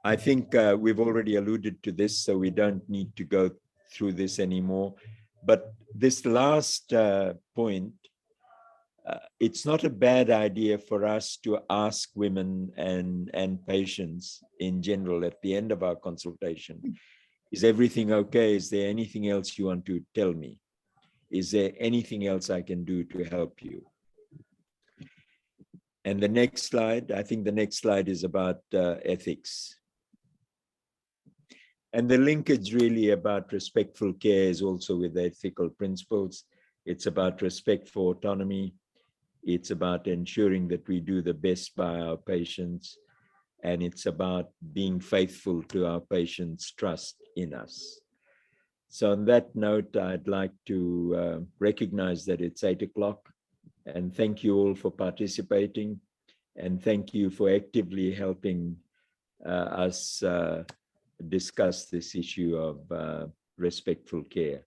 I think we've already alluded to this, so we don't need to go through this anymore. But this last point, it's not a bad idea for us to ask women and patients in general at the end of our consultation, is everything okay? Is there anything else you want to tell me? Is there anything else I can do to help you? And the next slide, I think the next slide is about ethics. And the linkage really about respectful care is also with ethical principles. It's about respect for autonomy. It's about ensuring that we do the best by our patients. And it's about being faithful to our patients' trust in us. So on that note, I'd like to recognize that it's 8 o'clock. And thank you all for participating. And thank you for actively helping us discuss this issue of respectful care.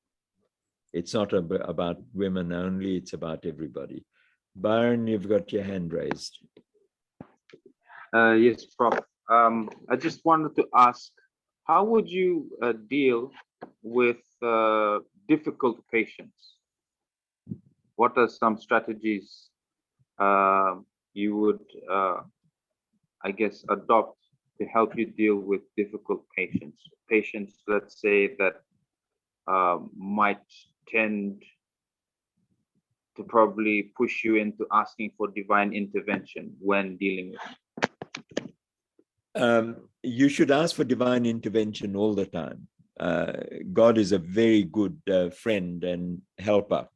It's not about women only, it's about everybody. Byron, you've got your hand raised. Yes, Prof. I just wanted to ask, how would you deal with difficult patients? What are some strategies you would, I guess, adopt to help you deal with difficult patients? Patients, let's say, that might tend to probably push you into asking for divine intervention when dealing with. You should ask for divine intervention all the time. God is a very good friend and helper.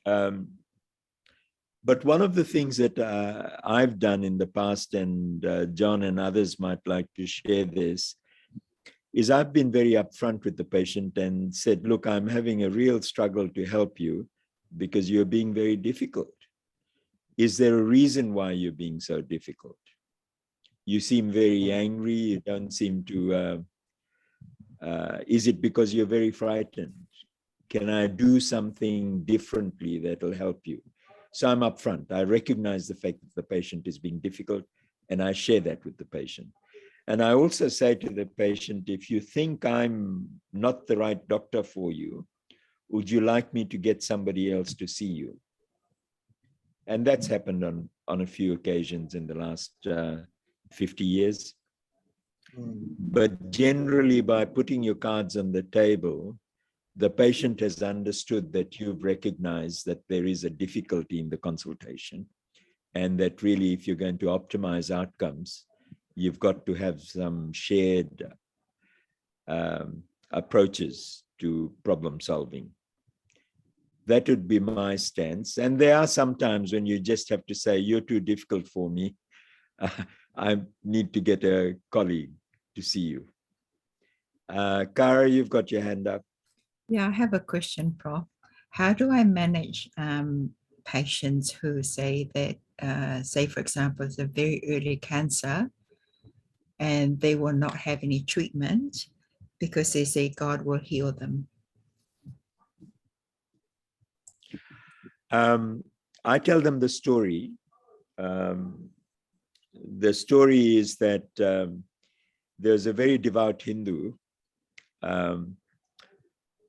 But one of the things that I've done in the past, and John and others might like to share this, is I've been very upfront with the patient and said, look, I'm having a real struggle to help you because you're being very difficult. Is there a reason why you're being so difficult? You seem very angry. You don't seem to, is it because you're very frightened? Can I do something differently that'll help you? So I'm upfront. I recognize the fact that the patient is being difficult, and I share that with the patient. And I also say to the patient, if you think I'm not the right doctor for you, would you like me to get somebody else to see you? And that's happened on a few occasions in the last 50 years. But generally, by putting your cards on the table, the patient has understood that you've recognized that there is a difficulty in the consultation, and that really, if you're going to optimize outcomes, you've got to have some shared approaches to problem solving. That would be my stance. And there are some times when you just have to say, you're too difficult for me. I need to get a colleague to see you. Kara, you've got your hand up. Yeah, I have a question, Prof. How do I manage patients who say that, say, for example, it's a very early cancer and they will not have any treatment because they say God will heal them? I tell them the story. The story is that there's a very devout Hindu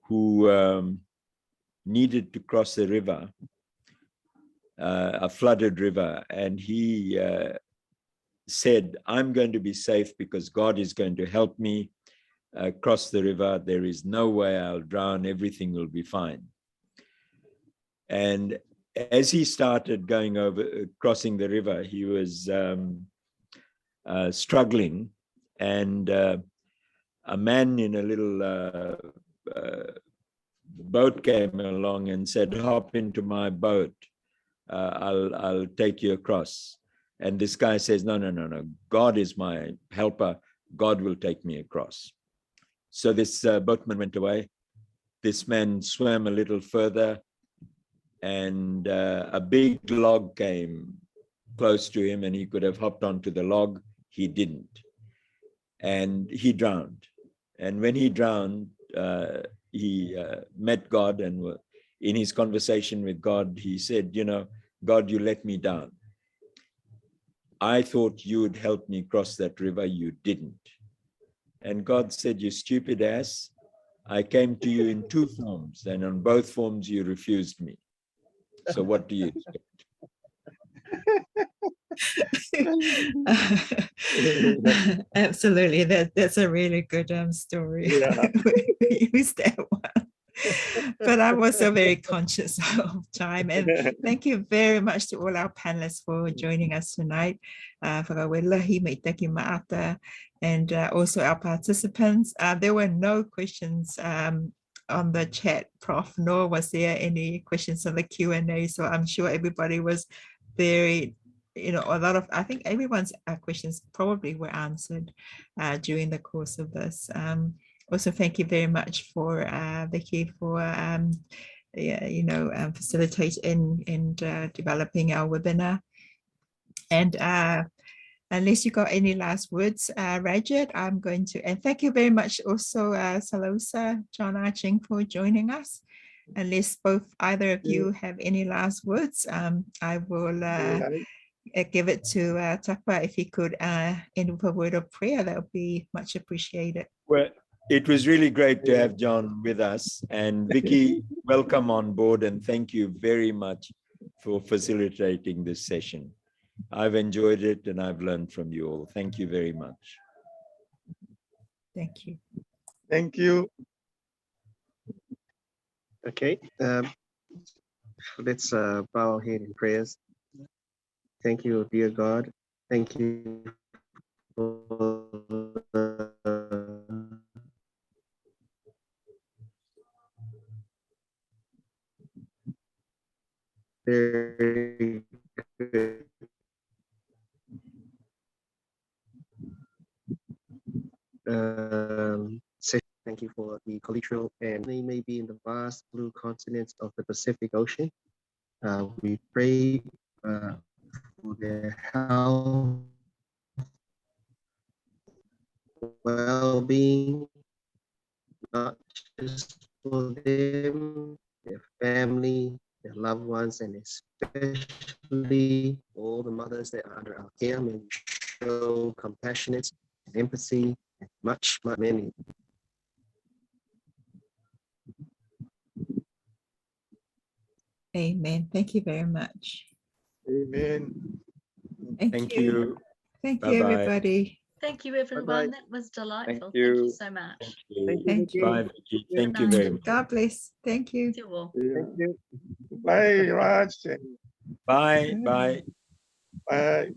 who needed to cross a river, a flooded river, and he said, I'm going to be safe because God is going to help me cross the river. There is no way I'll drown. Everything will be fine. And as he started going over, crossing the river, he was struggling, and a man in a little boat came along and said, hop into my boat. I'll take you across. And this guy says, no. God is my helper. God will take me across. So this boatman went away. This man swam a little further, and a big log came close to him, and he could have hopped onto the log. He didn't. And he drowned. And when he drowned, he met God, and in his conversation with God, he said, God, you let me down. I thought you would help me cross that river. You didn't. And God said, "You stupid ass, I came to you in 2 forms, and on both forms you refused me. So what do you expect?" Absolutely, that's a really good story. Yeah. We use that one. But I'm also very conscious of time, and thank you very much to all our panelists for joining us tonight. And also our participants. There were no questions on the chat, Prof, nor was there any questions on the Q&A, so I'm sure everybody was very, I think everyone's questions probably were answered during the course of this. Also, thank you very much for Vicky for facilitating and developing our webinar. And unless you got any last words, Rajat, I'm going to, and thank you very much also Salosa, John Arching, for joining us. Unless either of you have any last words, I will give it to Takwa. If he could end with a word of prayer, that would be much appreciated. Well, it was really great to have John with us, and Vicky, welcome on board, and thank you very much for facilitating this session. I've enjoyed it and I've learned from you all. Thank you very much. Thank you. Thank you. Okay, let's bow our head in prayers. Thank you, dear God. Thank you for very good session. Thank you for the cultural, and they may be in the vast blue continents of the Pacific Ocean. We pray for their health, well-being, not just for them, their family, their loved ones, and especially all the mothers that are under our care. May we show compassionate and empathy and much many. Amen. Thank you very much. Amen. Thank you. Thank Bye-bye. you, everybody. Thank you, everyone. That was delightful. Thank you so much. Thank you. Thank you. Thank you. Bye, Vicky. Thank Good you night. very much. God bless. Thank you. You all. Yeah. Thank you. Bye, Raj. Bye. Bye. Bye.